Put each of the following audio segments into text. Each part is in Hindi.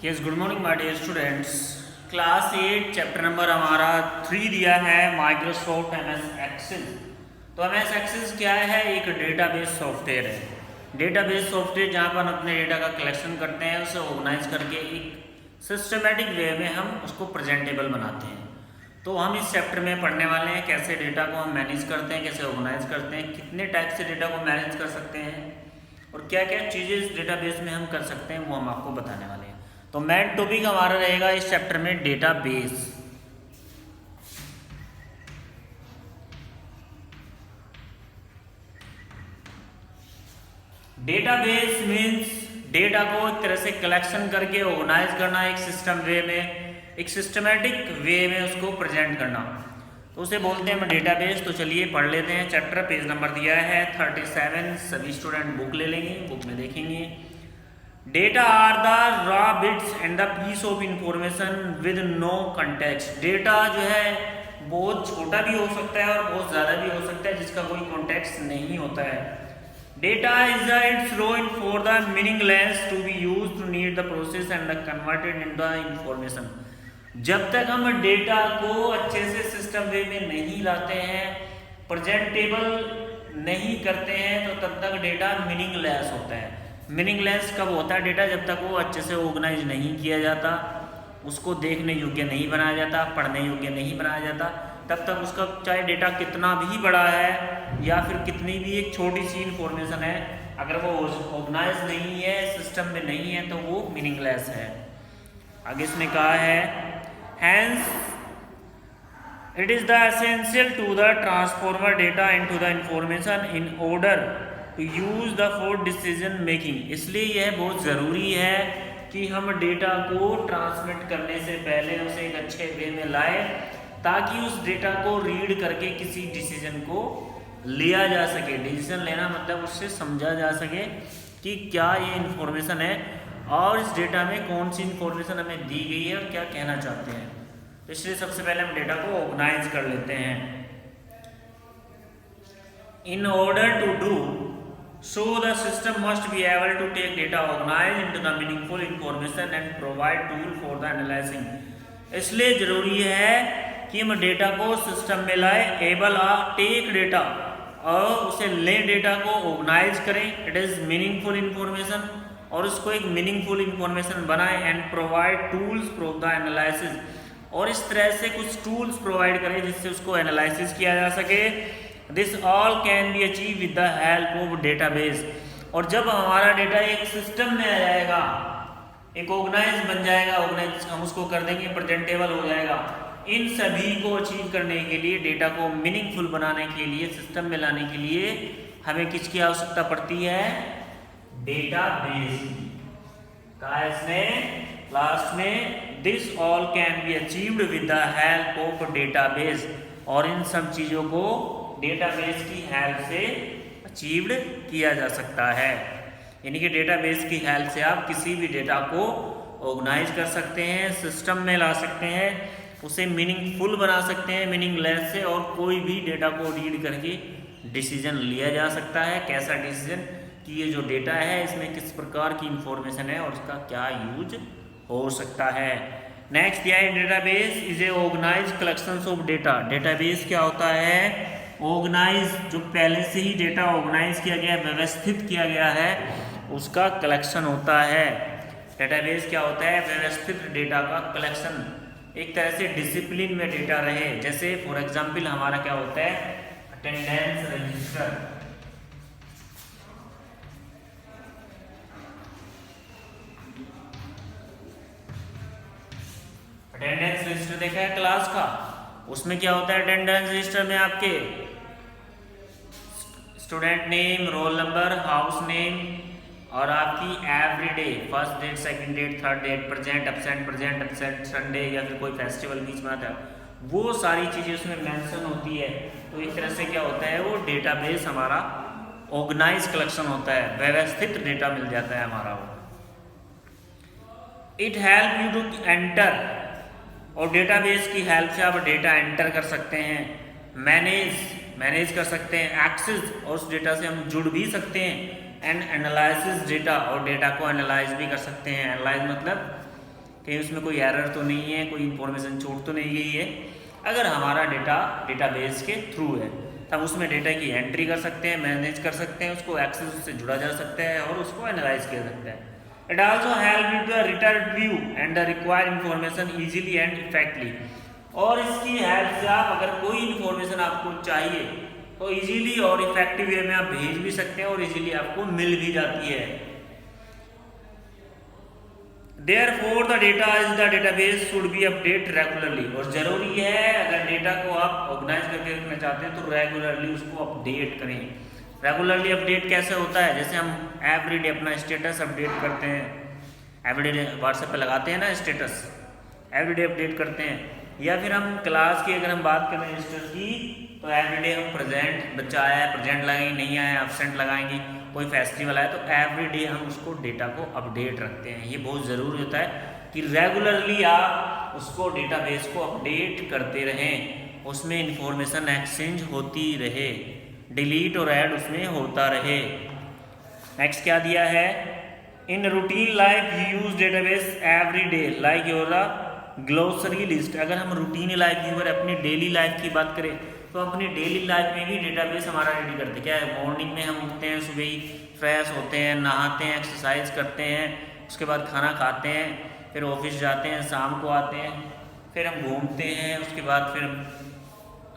Yes, good morning my dear students. Class 8 chapter number हमारा 3 दिया है माइक्रोसॉफ्ट एमएस एक्सेल। तो एमएस एक्सेल क्या है? एक डेटाबेस सॉफ्टवेयर है। डेटाबेस सॉफ्टवेयर जहाँ पर हम अपने डेटा का कलेक्शन करते हैं, उसे ऑर्गेनाइज करके एक सिस्टमेटिक वे में हम उसको प्रेजेंटेबल बनाते हैं। तो हम इस चैप्टर में पढ़ने वाले हैं कैसे डेटा को हम मैनेज करते हैं, कैसे ऑर्गेनाइज करते हैं, कितने टाइप से डेटा को मैनेज कर सकते हैं और क्या क्या चीज़ें इस डेटाबेस में हम कर सकते हैं, वो हम आपको बताने वाले हैं। तो मेन टॉपिक हमारा रहेगा इस चैप्टर में डेटाबेस। डेटाबेस मीन्स डेटा को एक तरह से कलेक्शन करके ऑर्गेनाइज करना, एक सिस्टम वे में, एक सिस्टमेटिक वे में उसको प्रेजेंट करना, तो उसे बोलते हैं हम डेटाबेस। तो चलिए पढ़ लेते हैं। चैप्टर पेज नंबर दिया है 37। सभी स्टूडेंट बुक ले लेंगे, बुक में देखेंगे। Data are the raw bits and the piece of information with no context. Data जो है बहुत छोटा भी हो सकता है और बहुत ज़्यादा भी हो सकता है, जिसका कोई कॉन्टेक्स्ट नहीं होता है। Data is its raw in for the meaningless to be use to need the process and converted in the information. जब तक हम डेटा को अच्छे से सिस्टम वे में नहीं लाते हैं, प्रेजेंटेबल नहीं करते हैं, तो तब तक डेटा मीनिंगलेस होता है। मीनिंगलेस कब होता है डेटा? जब तक वो अच्छे से ऑर्गेनाइज नहीं किया जाता, उसको देखने योग्य नहीं बनाया जाता, पढ़ने योग्य नहीं बनाया जाता, तब तक उसका चाहे डेटा कितना भी बड़ा है या फिर कितनी भी एक छोटी सी इंफॉर्मेशन है, अगर वो ऑर्गेनाइज नहीं है, सिस्टम में नहीं है, तो वो मीनिंगलेस है। आगे इसने कहा है hence it is the essential to the transformer data into the information in order to use the for decision making. इसलिए यह बहुत ज़रूरी है कि हम डेटा को ट्रांसमिट करने से पहले उसे एक अच्छे वे में लाए, ताकि उस डेटा को रीड करके किसी डिसीजन को लिया जा सके। डिसीजन लेना मतलब उससे समझा जा सके कि क्या ये इंफॉर्मेशन है और इस डेटा में कौन सी इंफॉर्मेशन हमें दी गई है और क्या कहना चाहते हैं। तो इसलिए सबसे पहले हम डेटा को ऑर्गेनाइज कर लेते हैं। In order to do so the system must be able to take data organized into the meaningful information and provide tool for the analyzing। इसलिए जरूरी है कि हम डेटा को सिस्टम में लाए, एबल टेक डेटा, और उसे ले डेटा को ऑर्गेनाइज करें, इट इज मीनिंगफुल इंफॉर्मेशन, और उसको एक मीनिंगफुल इंफॉर्मेशन बनाए, and provide tools for the analysis, और इस तरह से कुछ टूल्स प्रोवाइड करें जिससे उसको एनालिसिस किया जा सके। This all can be achieve with the help of database. और जब हमारा डेटा एक सिस्टम में आ जाएगा, एक ऑर्गेनाइज बन जाएगा, ऑर्गेनाइज हम उसको कर देंगे, प्रेजेंटेबल हो जाएगा। इन सभी को अचीव करने के लिए, डेटा को मीनिंगफुल बनाने के लिए, सिस्टम में लाने के लिए हमें किसकी आवश्यकता पड़ती है? डेटाबेस की। कहा इसने लास्ट में, this all can be achieved with the help of database. और इन सब चीज़ों को डेटाबेस की हेल्प से अचीव्ड किया जा सकता है। यानी कि डेटाबेस की हेल्प से आप किसी भी डेटा को ऑर्गेनाइज कर सकते हैं, सिस्टम में ला सकते हैं, उसे मीनिंगफुल बना सकते हैं मीनिंगलेस से, और कोई भी डेटा को रीड करके डिसीजन लिया जा सकता है। कैसा डिसीजन? कि ये जो डेटा है इसमें किस प्रकार की इंफॉर्मेशन है और उसका क्या यूज हो सकता है। नेक्स्ट दिया है database is a organise collections of data. Database क्या होता है? ऑर्गेनाइज, जो पहले से ही डेटा ऑर्गेनाइज किया गया है, व्यवस्थित किया गया है, उसका कलेक्शन होता है। डेटाबेस क्या होता है? व्यवस्थित डेटा का कलेक्शन, एक तरह से डिसिप्लिन में डेटा रहे। जैसे फॉर एग्जांपल हमारा क्या होता है? Attendance register. अटेंडेंस रजिस्टर देखा है क्लास का? उसमें क्या होता है? अटेंडेंस रजिस्टर में आपके student name, roll number, house name, और आपकी everyday, first date, second date, third date, present absent, Sunday या फिर कोई फेस्टिवल बीच में आता है, वो सारी चीज़ें उसमें मेंशन होती है। तो एक तरह से क्या होता है? वो डेटाबेस हमारा ऑर्गेनाइज कलेक्शन होता है, व्यवस्थित डेटा मिल जाता है हमारा वो। It help you to enter, और डेटाबेस की हेल्प से आप डेटा एंटर कर सकते हैं, मैनेज कर सकते हैं, एक्सेस, और उस डेटा से हम जुड़ भी सकते हैं, एंड एनालिसिस डेटा, और डेटा को एनालाइज भी कर सकते हैं। एनालाइज मतलब कहीं उसमें कोई एरर तो नहीं है, कोई इंफॉर्मेशन छूट तो नहीं गई है। अगर हमारा डेटा डेटाबेस के थ्रू है तब उसमें डेटा की एंट्री कर सकते हैं, मैनेज कर सकते हैं, उसको एक्सेस उससे जुड़ा जा सकता है और उसको एनालाइज किया सकता है। It also help with the retrieve and the required information easily and effectively. और इसकी हेल्प से आप अगर कोई इन्फॉर्मेशन आपको चाहिए तो इजीली और इफेक्टिव वे में आप भेज भी सकते हैं और इजीली आपको मिल भी जाती है। Therefore the data is the database should be updated regularly। और जरूरी है अगर डेटा को आप ऑर्गेनाइज करके रखना चाहते हैं तो रेगुलरली उसको अपडेट करें। रेगुलरली अपडेट कैसे होता है, जैसे हम एवरीडे अपना स्टेटस अपडेट करते हैं, एवरीडे व्हाट्सएप पे लगाते हैं ना स्टेटस, एवरीडे अपडेट करते हैं। या फिर हम क्लास की अगर हम बात करें रजिस्टर की तो एवरीडे हम प्रेजेंट, बच्चा आया है प्रेजेंट लगाएंगे, नहीं आया एब्सेंट लगाएंगे, कोई फेस्टिवल है तो एवरीडे हम उसको डेटा को अपडेट रखते हैं। ये बहुत ज़रूरी होता है कि रेगुलरली आप उसको डेटाबेस को अपडेट करते रहें, उसमें इंफॉर्मेशन एक्सचेंज होती रहे, डिलीट और ऐड उसमें होता रहे। नेक्स्ट क्या दिया है, in routine life you use database every day like your glossary list. अगर हम रूटीन लाइफ यूजर अपनी डेली लाइफ की बात करें तो अपनी डेली लाइफ में भी डेटाबेस हमारा रेडी करते हैं। क्या है, मॉर्निंग में हम उठते हैं, सुबह ही फ्रेश होते हैं, नहाते हैं, एक्सरसाइज करते हैं, उसके बाद खाना खाते हैं, फिर ऑफिस जाते हैं, शाम को आते हैं, फिर हम घूमते हैं, उसके बाद फिर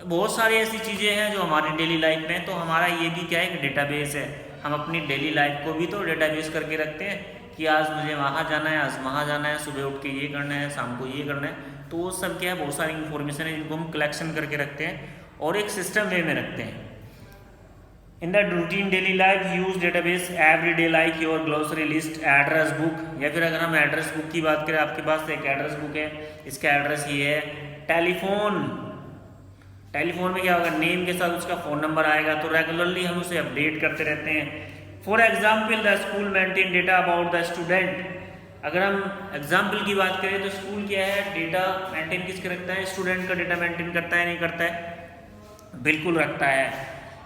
बहुत सारी ऐसी चीज़ें हैं जो हमारी डेली लाइफ में। तो हमारा ये भी क्या है, एक डेटाबेस है। हम अपनी डेली लाइफ को भी तो डेटाबेस करके रखते हैं कि आज मुझे वहाँ जाना है, आज वहाँ जाना है, सुबह उठ के ये करना है, शाम को ये करना है। तो वो सब क्या है, बहुत सारी इंफॉर्मेशन है जिनको हम कलेक्शन करके रखते हैं और एक सिस्टम वे में रखते हैं। In the routine daily life use database every day like your glossary list, address book. या फिर अगर हम एड्रेस बुक की बात करें, आपके पास एक एड्रेस बुक है, इसका एड्रेस ये है। टेलीफोन, टेलीफोन में क्या होगा, नेम के साथ उसका फ़ोन नंबर आएगा, तो रेगुलरली हम उसे अपडेट करते रहते हैं। For example the school maintain data about the student. अगर हम एग्जाम्पल की बात करें तो स्कूल क्या है, डेटा मेंटेन किसके रखता है, स्टूडेंट का डेटा मेंटेन करता है, नहीं करता है, बिल्कुल रखता है।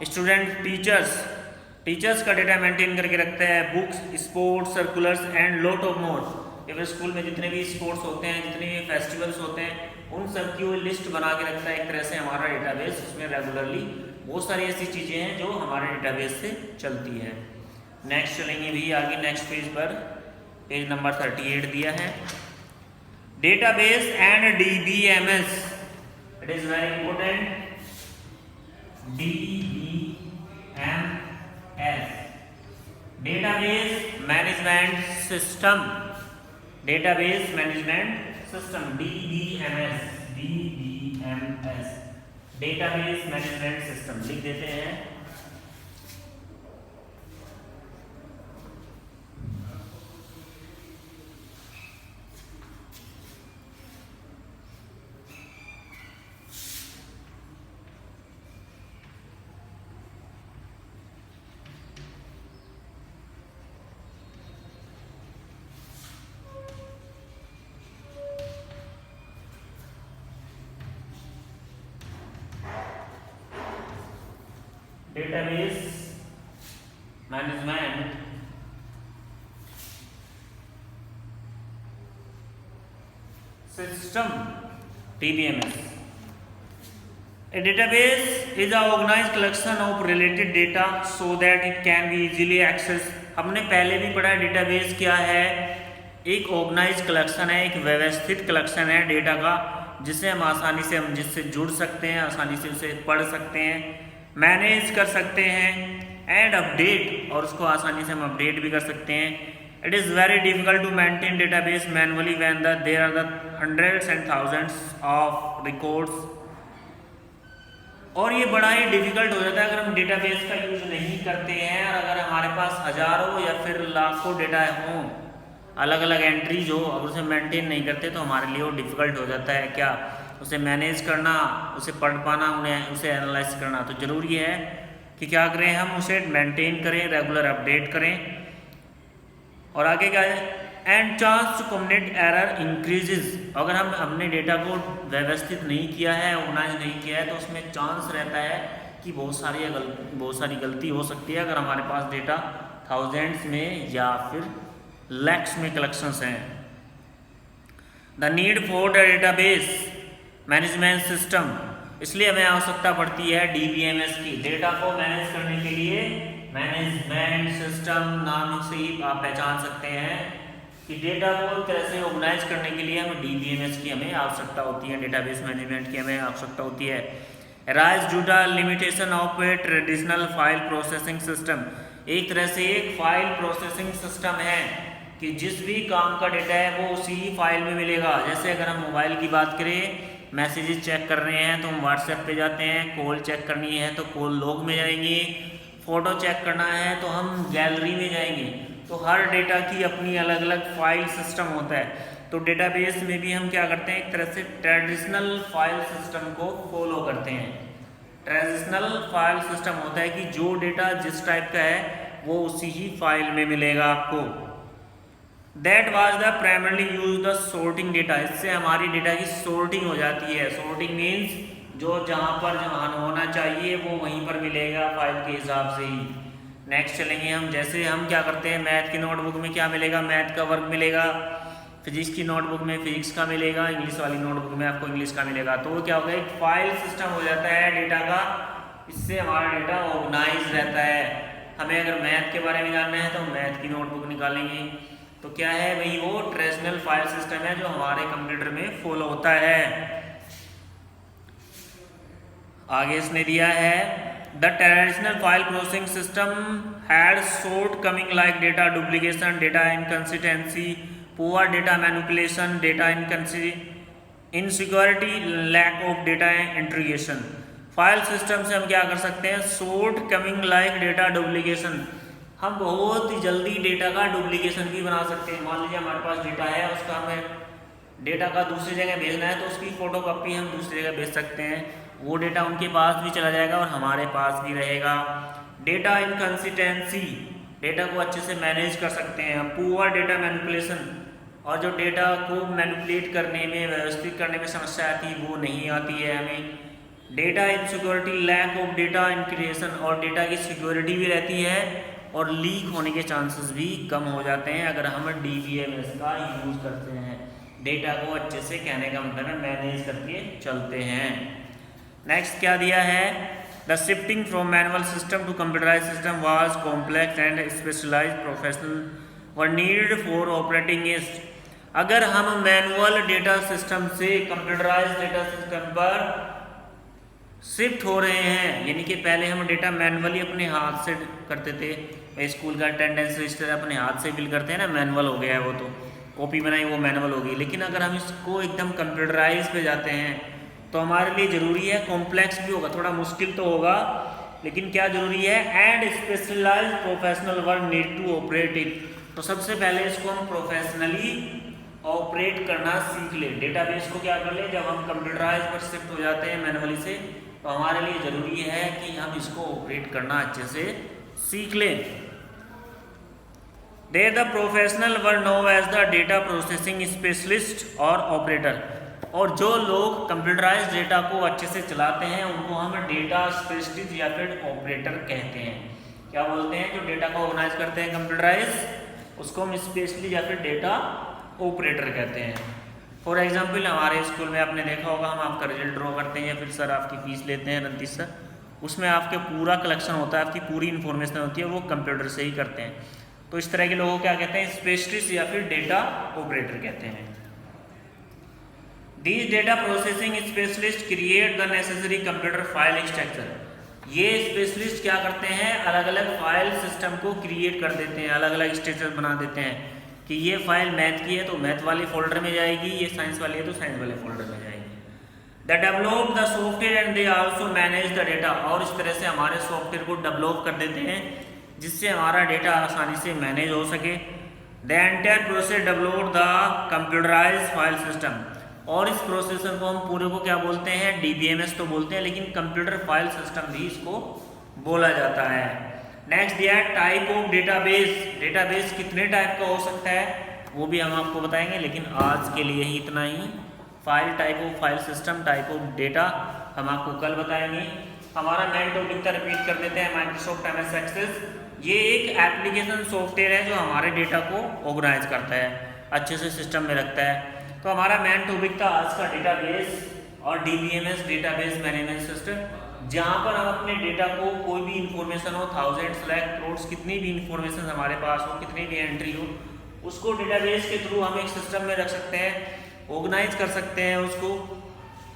स्टूडेंट टीचर्स का डेटा मेंटेन करके रखता है। Books, sports, circulars and lot of more. या फिर स्कूल में जितने भी स्पोर्ट्स होते हैं, जितने भी फेस्टिवल्स होते हैं, उन सब की वो लिस्ट बना के रखता है एक तरह से हमारा डेटाबेस। उसमें रेगुलरली बहुत सारी ऐसी चीज़ें हैं जो हमारे डेटाबेस से चलती है। नेक्स्ट चलेंगे भी आगे, नेक्स्ट पेज पर, पेज नंबर 38 दिया है, database and DBMS। It is very important. DBMS, database management system, database management system, DBMS, database management system लिख देते हैं। Database management system, DBMS। A database is a organized collection of related data so that it can be easily accessed। हमने पहले भी पढ़ा है डेटाबेस क्या है, एक ऑर्गेनाइज कलेक्शन है, एक व्यवस्थित कलेक्शन है डेटा का, जिससे हम आसानी से हम जिससे जुड़ सकते हैं, आसानी से उसे पढ़ सकते हैं, मैनेज कर सकते हैं एंड अपडेट, और उसको आसानी से हम अपडेट भी कर सकते हैं। It is very difficult to maintain database manually when there are the hundreds and thousands of records. और ये बड़ा ही डिफिकल्ट हो जाता है अगर हम डेटाबेस का यूज नहीं करते हैं, और अगर हमारे पास हजारों या फिर लाखों डेटा हों, अलग अलग एंट्रीज हो, और उसे मेंटेन नहीं करते तो हमारे लिए वो डिफिकल्ट हो जाता है। क्या, उसे मैनेज करना, उसे पढ़ पाना, उसे एनालाइज करना। तो ज़रूरी है कि क्या करें, हम उसे मेंटेन करें, रेगुलर अपडेट करें। और आगे क्या है, and chance to communicate error increases. अगर हमने डेटा को व्यवस्थित नहीं किया है, ऑर्गेनाइज नहीं किया है, तो उसमें चांस रहता है कि बहुत सारी गलती हो सकती है। अगर हमारे पास डेटा थाउजेंड्स में या फिर लैक्स में कलेक्शंस हैं। The need for the database management system, इसलिए हमें आवश्यकता पड़ती है DBMS की। डेटा को मैनेज करने के लिए मैनेजमेंट सिस्टम नाम से ही आप पहचान सकते हैं कि डेटा को एक तरह से ऑर्गेनाइज करने के लिए हमें DBMS की हमें आवश्यकता होती है, डेटाबेस मैनेजमेंट की हमें आवश्यकता होती है। Rise to the limitation of a traditional file processing system, एक तरह से एक फाइल प्रोसेसिंग सिस्टम है कि जिस भी काम का डेटा है वो उसी फाइल में मिलेगा। जैसे अगर हम मोबाइल की बात करें, मैसेजेस चेक कर रहे हैं तो हम व्हाट्सएप पे जाते हैं, कॉल चेक करनी है तो कॉल लॉग में जाएंगे, फ़ोटो चेक करना है तो हम गैलरी में जाएंगे। तो हर डेटा की अपनी अलग अलग फाइल सिस्टम होता है। तो डेटाबेस में भी हम क्या करते हैं, एक तरह से ट्रेडिशनल फाइल सिस्टम को फॉलो करते हैं। ट्रेडिशनल फाइल सिस्टम होता है कि जो डेटा जिस टाइप का है वो उसी ही फाइल में मिलेगा आपको। That was the primarily use the sorting data, इससे हमारी डेटा की सॉर्टिंग हो जाती है। सॉर्टिंग मीन्स जो जहाँ होना चाहिए वो वहीं पर मिलेगा फाइल के हिसाब से ही। नेक्स्ट चलेंगे हम, जैसे हम क्या करते हैं, मैथ की नोटबुक में क्या मिलेगा, मैथ का वर्क मिलेगा, फिजिक्स की नोटबुक में फिजिक्स का मिलेगा, इंग्लिश वाली नोटबुक में आपको इंग्लिश का मिलेगा। तो क्या होगा, एक फाइल सिस्टम हो जाता है डेटा का, इससे हमारा डेटा ऑर्गेनाइज रहता है। हमें अगर मैथ के बारे में जानना है तो मैथ की नोटबुक निकालेंगे। तो क्या है वही, वो ट्रेडिशनल फाइल सिस्टम है जो हमारे कंप्यूटर में फॉलो होता है। आगे इसने दिया है, the traditional file processing system had short coming like data duplication, data inconsistency, poor data manipulation, data insecurity, lack of data integration. File system से हम क्या कर सकते हैं, short coming like data duplication, हम बहुत ही जल्दी डेटा का डुप्लीकेशन भी बना सकते हैं। मान लीजिए हमारे पास डेटा है, उसका हमें डेटा का दूसरी जगह भेजना है तो उसकी फ़ोटो कॉपी हम दूसरी जगह भेज सकते हैं, वो डेटा उनके पास भी चला जाएगा और हमारे पास भी रहेगा। डेटा इनकंसिस्टेंसी, डेटा को अच्छे से मैनेज कर सकते हैं। पुअर डेटा मैनिपुलेशन, और जो डेटा को मैनिपुलेट करने में, व्यवस्थित करने में समस्या आती है वो नहीं आती है हमें। Data insecurity, lack of data integration, और डेटा की सिक्योरिटी भी रहती है और लीक होने के चांसेस भी कम हो जाते हैं अगर हम DBMS का यूज़ करते हैं। डेटा को अच्छे से, कहने का मतलब है, मैनेज करके चलते हैं। नेक्स्ट क्या दिया है, the shifting from manual system to computerise system was complex and specialised professional were needed for operating it. अगर हम मैनुअल डेटा सिस्टम से कंप्यूटराइज डेटा सिस्टम पर शिफ्ट हो रहे हैं, यानी कि पहले हम डेटा मैनुअली अपने हाथ से करते थे, स्कूल का अटेंडेंस रजिस्टर अपने हाथ से फिल करते हैं ना, मैनुअल हो गया है वो, तो कॉपी बनाई वो मैनुअल होगी। लेकिन अगर हम इसको एकदम कंप्यूटराइज पे जाते हैं तो हमारे लिए ज़रूरी है, कॉम्प्लेक्स भी होगा, थोड़ा मुश्किल तो होगा, लेकिन क्या ज़रूरी है, and specialised professional work need to operate it. तो सबसे पहले इसको हम प्रोफेशनली ऑपरेट करना सीख ले। डेटाबेस को क्या कर ले, जब हम कंप्यूटराइज पर शिफ्ट हो जाते हैं मैनुअली से, तो हमारे लिए ज़रूरी है कि हम इसको ऑपरेट करना अच्छे से सीख लें। They the professional were know as the data processing specialist और ऑपरेटर, और जो लोग कंप्यूटराइज डेटा को अच्छे से चलाते हैं उनको हम डेटा स्पेशलिस्ट या फिर ऑपरेटर कहते हैं। क्या बोलते हैं, जो डेटा को ऑर्गेनाइज करते हैं कंप्यूटराइज, उसको हम स्पेशलिस्ट या फिर डेटा ऑपरेटर कहते हैं। फॉर एग्जाम्पल, हमारे स्कूल में आपने देखा होगा, हम आपका रिजल्ट ड्रॉ करते हैं या फिर सर आपकी फीस लेते हैं 29 सर, उसमें आपके पूरा कलेक्शन होता है, आपकी पूरी इन्फॉर्मेशन होती है, वो कंप्यूटर से ही करते हैं। तो इस तरह के लोगों को क्या कहते हैं, स्पेशलिस्ट या फिर डेटा ऑपरेटर कहते हैं। These data processing specialists create the necessary computer file structure. ये स्पेशलिस्ट क्या करते हैं, अलग अलग फाइल सिस्टम को क्रिएट कर देते हैं, अलग अलग स्ट्रक्चर बना देते हैं कि ये फाइल मैथ की है तो मैथ वाले फोल्डर में जाएगी, ये साइंस वाली है तो साइंस वाले फोल्डर में जाएगी। The develop the software and they also manage the data, और इस तरह से हमारे सॉफ्टवेयर को डेवलप कर देते हैं जिससे हमारा डेटा आसानी से मैनेज हो सके। The entire process develop the computerise file system, और इस प्रोसेसर को हम पूरे को क्या बोलते हैं, DBMS तो बोलते हैं, लेकिन कंप्यूटर फाइल सिस्टम भी इसको बोला जाता है। नेक्स्ट दिया है टाइप ऑफ डेटाबेस। डेटाबेस कितने टाइप का हो सकता है वो भी हम आपको बताएंगे, लेकिन आज के लिए ही इतना ही। File type of file system, type of data हम आपको कल बताएंगे। हमारा मेन टॉपिक का रिपीट कर देते हैं, माइक्रोसॉफ्ट MS एक्सेस। ये एक एप्लीकेशन सॉफ्टवेयर है जो हमारे डेटा को ऑर्गेनाइज करता है, अच्छे से सिस्टम में रखता है। तो हमारा मेन टॉपिक था आज का डेटाबेस और डीबीएमएस डेटाबेस मैनेजमेंट सिस्टम, जहाँ पर हम अपने डेटा को कोई भी इंफॉर्मेशन हो, थाउजेंड्स लाख करोड़ कितनी भी इंफॉर्मेशन हमारे पास हो, कितनी भी एंट्री हो, उसको डेटाबेस के थ्रू हम एक सिस्टम में रख सकते हैं, ऑर्गेनाइज कर सकते हैं उसको,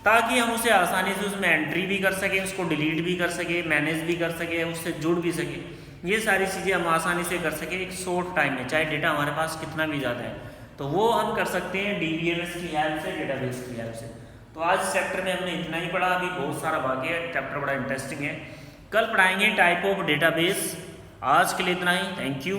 ताकि हम उसे आसानी से उसमें एंट्री भी कर सकें, उसको डिलीट भी कर सके, मैनेज भी कर सके, उससे जुड़ भी सके। ये सारी चीज़ें हम आसानी से कर सकें एक शॉर्ट टाइम में, चाहे डेटा हमारे पास कितना भी ज़्यादा है, तो वो हम कर सकते हैं डीबीएमएस की हेल्प से, डेटाबेस की हेल्प से। तो आज चैप्टर में हमने इतना ही पढ़ा, अभी बहुत सारा बाकी है, चैप्टर बड़ा इंटरेस्टिंग है। कल पढ़ाएंगे टाइप ऑफ डेटाबेस। आज के लिए इतना ही, थैंक यू।